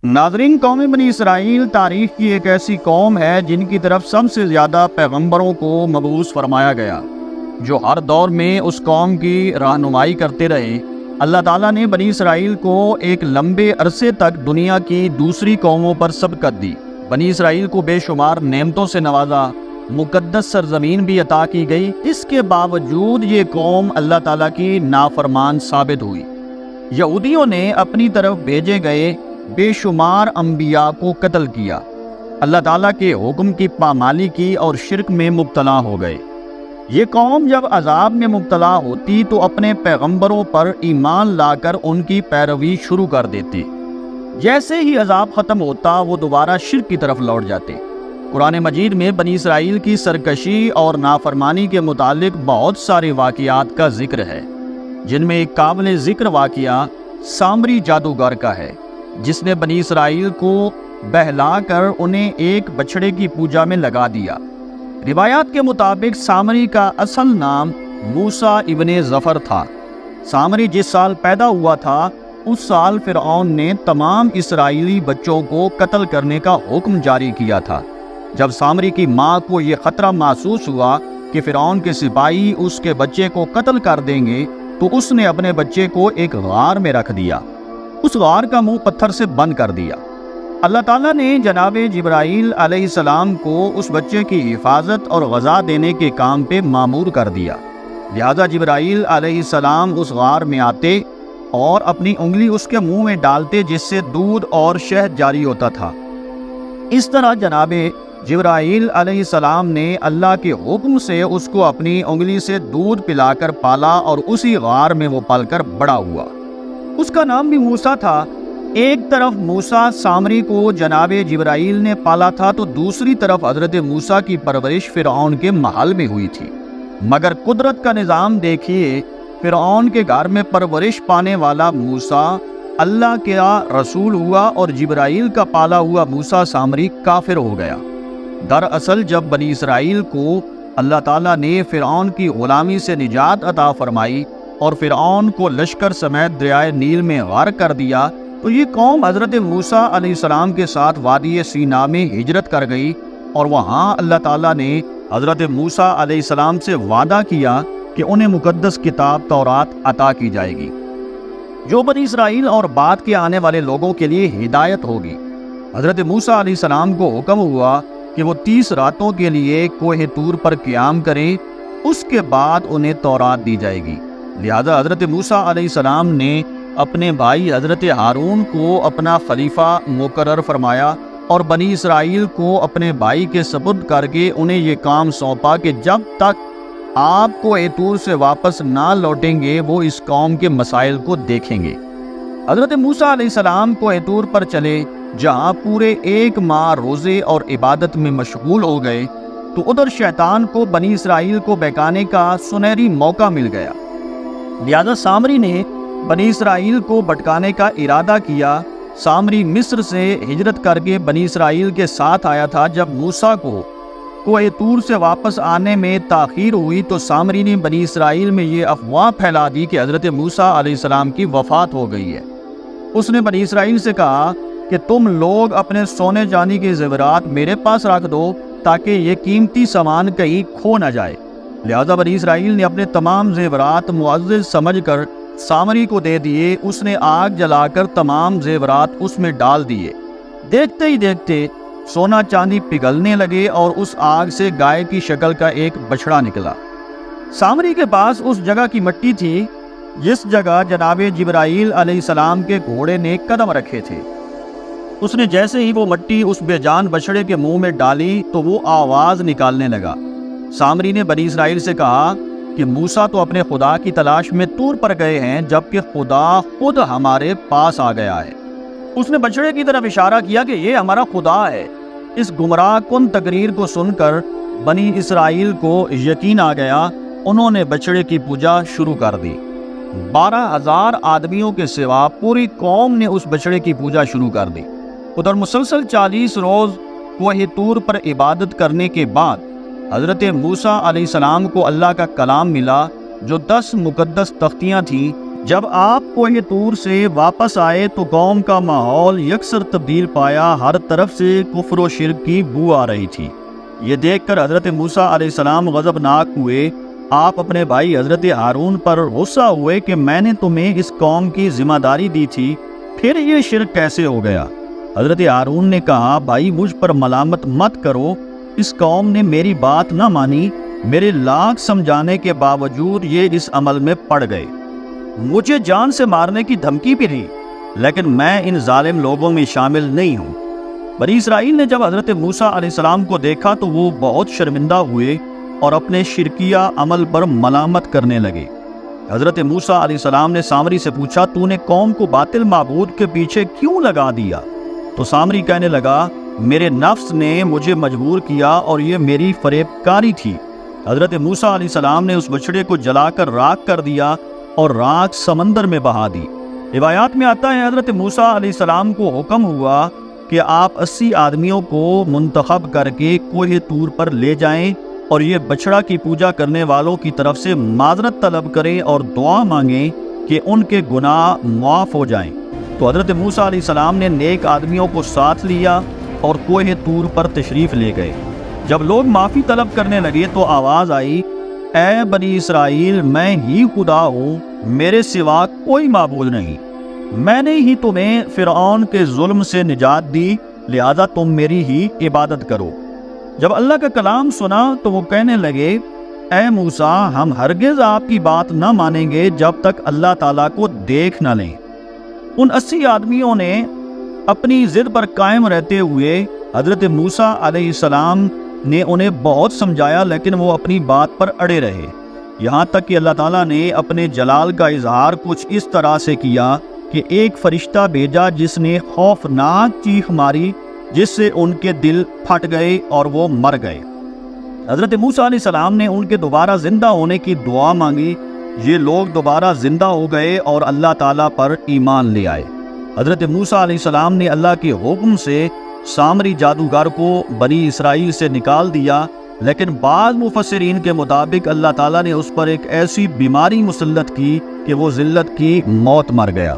ناظرین، قوم بنی اسرائیل تاریخ کی ایک ایسی قوم ہے جن کی طرف سب سے زیادہ پیغمبروں کو مبعوث فرمایا گیا، جو ہر دور میں اس قوم کی رہنمائی کرتے رہے۔ اللہ تعالیٰ نے بنی اسرائیل کو ایک لمبے عرصے تک دنیا کی دوسری قوموں پر سبقت دی۔ بنی اسرائیل کو بے شمار نعمتوں سے نوازا، مقدس سرزمین بھی عطا کی گئی۔ اس کے باوجود یہ قوم اللہ تعالیٰ کی نافرمان ثابت ہوئی۔ یہودیوں نے اپنی طرف بھیجے گئے بے شمار انبیاء کو قتل کیا، اللہ تعالیٰ کے حکم کی پامالی کی اور شرک میں مبتلا ہو گئے۔ یہ قوم جب عذاب میں مبتلا ہوتی تو اپنے پیغمبروں پر ایمان لا کر ان کی پیروی شروع کر دیتے۔ جیسے ہی عذاب ختم ہوتا وہ دوبارہ شرک کی طرف لوٹ جاتے۔ قرآن مجید میں بنی اسرائیل کی سرکشی اور نافرمانی کے متعلق بہت سارے واقعات کا ذکر ہے، جن میں ایک قابل ذکر واقعہ سامری جادوگر کا ہے، جس نے بنی اسرائیل کو بہلا کر انہیں ایک بچڑے کی پوجا میں لگا دیا۔ روایات کے مطابق سامری کا اصل نام موسیٰ ابن ظفر تھا۔ سامری جس سال پیدا ہوا تھا اس سال فرعون نے تمام اسرائیلی بچوں کو قتل کرنے کا حکم جاری کیا تھا۔ جب سامری کی ماں کو یہ خطرہ محسوس ہوا کہ فرعون کے سپاہی اس کے بچے کو قتل کر دیں گے تو اس نے اپنے بچے کو ایک غار میں رکھ دیا، اس غار کا منہ پتھر سے بند کر دیا۔ اللہ تعالیٰ نے جناب جبرائیل علیہ السلام کو اس بچے کی حفاظت اور غذا دینے کے کام پہ مامور کر دیا، لہذا جبرائیل علیہ السلام اس غار میں آتے اور اپنی انگلی اس کے منہ میں ڈالتے، جس سے دودھ اور شہد جاری ہوتا تھا۔ اس طرح جناب جبرائیل علیہ السلام نے اللہ کے حکم سے اس کو اپنی انگلی سے دودھ پلا کر پالا اور اسی غار میں وہ پل کر بڑا ہوا۔ اس کا نام بھی موسیٰ تھا۔ ایک طرف موسیٰ سامری کو جناب جبرائیل نے پالا تھا تو دوسری طرف حضرت موسیٰ کی پرورش فرعون کے محل میں ہوئی تھی۔ مگر قدرت کا نظام دیکھیے، فرعون کے گھر میں پرورش پانے والا موسیٰ اللہ کا رسول ہوا اور جبرائیل کا پالا ہوا موسیٰ سامری کافر ہو گیا۔ دراصل جب بنی اسرائیل کو اللہ تعالیٰ نے فرعون کی غلامی سے نجات عطا فرمائی اور فرعون کو لشکر سمیت دریائے نیل میں غرق کر دیا تو یہ قوم حضرت موسیٰ علیہ السلام کے ساتھ وادی سینا میں ہجرت کر گئی، اور وہاں اللہ تعالیٰ نے حضرت موسیٰ علیہ السلام سے وعدہ کیا کہ انہیں مقدس کتاب تورات عطا کی جائے گی، جو بنی اسرائیل اور بعد کے آنے والے لوگوں کے لیے ہدایت ہوگی۔ حضرت موسیٰ علیہ السلام کو حکم ہوا کہ وہ 30 راتوں کے لیے کوہ طور پر قیام کریں، اس کے بعد انہیں تورات دی جائے گی۔ لہذا حضرت موسیٰ علیہ السلام نے اپنے بھائی حضرت ہارون کو اپنا خلیفہ مقرر فرمایا اور بنی اسرائیل کو اپنے بھائی کے سپرد کر کے انہیں یہ کام سونپا کہ جب تک آپ کوہ طور سے واپس نہ لوٹیں گے وہ اس قوم کے مسائل کو دیکھیں گے۔ حضرت موسیٰ علیہ السلام کوہ طور پر چلے، جہاں پورے 1 ماہ روزے اور عبادت میں مشغول ہو گئے، تو ادھر شیطان کو بنی اسرائیل کو بہکانے کا سنہری موقع مل گیا۔ لہذا سامری نے بنی اسرائیل کو بھٹکانے کا ارادہ کیا۔ سامری مصر سے ہجرت کر کے بنی اسرائیل کے ساتھ آیا تھا۔ جب موسیٰ کو کوہ طور سے واپس آنے میں تاخیر ہوئی تو سامری نے بنی اسرائیل میں یہ افواہ پھیلا دی کہ حضرت موسیٰ علیہ السلام کی وفات ہو گئی ہے۔ اس نے بنی اسرائیل سے کہا کہ تم لوگ اپنے سونے چاندی کے زیورات میرے پاس رکھ دو تاکہ یہ قیمتی سامان کہیں کھو نہ جائے۔ لہذا بنی اسرائیل نے اپنے تمام زیورات معزز سمجھ کر سامری کو دے دیے۔ اس نے آگ جلا کر تمام زیورات اس میں ڈال دیے۔ دیکھتے ہی دیکھتے سونا چاندی پگھلنے لگے اور اس آگ سے گائے کی شکل کا ایک بچڑا نکلا۔ سامری کے پاس اس جگہ کی مٹی تھی جس جگہ جناب جبرائیل علیہ السلام کے گھوڑے نے قدم رکھے تھے۔ اس نے جیسے ہی وہ مٹی اس بے جان بچڑے کے منہ میں ڈالی تو وہ آواز نکالنے لگا۔ سامری نے بنی اسرائیل سے کہا کہ موسیٰ تو اپنے خدا کی تلاش میں طور پر گئے ہیں، جبکہ خدا خود ہمارے پاس آ گیا ہے۔ اس نے بچڑے کی طرف اشارہ کیا کہ یہ ہمارا خدا ہے۔ اس گمراہ کن تقریر کو سن کر بنی اسرائیل کو یقین آ گیا۔ انہوں نے بچڑے کی پوجا شروع کر دی۔ 12,000 آدمیوں کے سوا پوری قوم نے اس بچڑے کی پوجا شروع کر دی۔ ادھر مسلسل 40 روز کوہ طور پر عبادت کرنے کے بعد حضرت موسیٰ علیہ السلام کو اللہ کا کلام ملا، جو 10 مقدس تختیاں تھیں جب آپ کوہ طور سے واپس آئے تو قوم کا ماحول یکسر تبدیل پایا، ہر طرف سے کفر و شرک کی بو آ رہی تھی۔ یہ دیکھ کر حضرت موسیٰ علیہ السلام غضبناک ہوئے۔ آپ اپنے بھائی حضرت ہارون پر غصہ ہوئے کہ میں نے تمہیں اس قوم کی ذمہ داری دی تھی، پھر یہ شرک کیسے ہو گیا؟ حضرت ہارون نے کہا، بھائی مجھ پر ملامت مت کرو، اس قوم نے میری بات نہ مانی، میرے لاکھ سمجھانے کے باوجود یہ اس عمل میں پڑ گئے، مجھے جان سے مارنے کی دھمکی بھی دی، لیکن میں ان ظالم لوگوں میں شامل نہیں ہوں۔ بنی اسرائیل نے جب حضرت موسیٰ علیہ السلام کو دیکھا تو وہ بہت شرمندہ ہوئے اور اپنے شرکیہ عمل پر ملامت کرنے لگے۔ حضرت موسیٰ علیہ السلام نے سامری سے پوچھا، تو نے قوم کو باطل معبود کے پیچھے کیوں لگا دیا؟ تو سامری کہنے لگا، میرے نفس نے مجھے مجبور کیا اور یہ میری فریب کاری تھی۔ حضرت موسیٰ علیہ السلام نے اس بچڑے کو جلا کر راکھ کر دیا اور راکھ سمندر میں بہا دی۔ روایات میں آتا ہے حضرت موسیٰ علیہ السلام کو حکم ہوا کہ آپ 80 آدمیوں کو منتخب کر کے کوہ طور پر لے جائیں اور یہ بچڑا کی پوجا کرنے والوں کی طرف سے معذرت طلب کریں اور دعا مانگیں کہ ان کے گناہ معاف ہو جائیں۔ تو حضرت موسیٰ علیہ السلام نے نیک آدمیوں کو ساتھ لیا اور کوہ طور پر تشریف لے گئے۔ جب لوگ معافی طلب کرنے لگے تو آواز آئی، اے بنی اسرائیل، میں ہی خدا ہوں، میرے سوا کوئی معبود نہیں، میں نے ہی تمہیں فرعون کے ظلم سے نجات دی، لہذا تم میری ہی عبادت کرو۔ جب اللہ کا کلام سنا تو وہ کہنے لگے، اے موسیٰ، ہم ہرگز آپ کی بات نہ مانیں گے جب تک اللہ تعالیٰ کو دیکھ نہ لیں۔ ان 80 آدمیوں نے اپنی ضد پر قائم رہتے ہوئے حضرت موسیٰ علیہ السلام نے انہیں بہت سمجھایا، لیکن وہ اپنی بات پر اڑے رہے، یہاں تک کہ اللہ تعالیٰ نے اپنے جلال کا اظہار کچھ اس طرح سے کیا کہ ایک فرشتہ بھیجا جس نے خوفناک چیخ ماری، جس سے ان کے دل پھٹ گئے اور وہ مر گئے۔ حضرت موسیٰ علیہ السلام نے ان کے دوبارہ زندہ ہونے کی دعا مانگی، یہ لوگ دوبارہ زندہ ہو گئے اور اللہ تعالیٰ پر ایمان لے آئے۔ حضرت موسیٰ علیہ السلام نے اللہ کے حکم سے سامری جادوگر کو بنی اسرائیل سے نکال دیا، لیکن بعض مفسرین کے مطابق اللہ تعالیٰ نے اس پر ایک ایسی بیماری مسلط کی کہ وہ ذلت کی موت مر گیا۔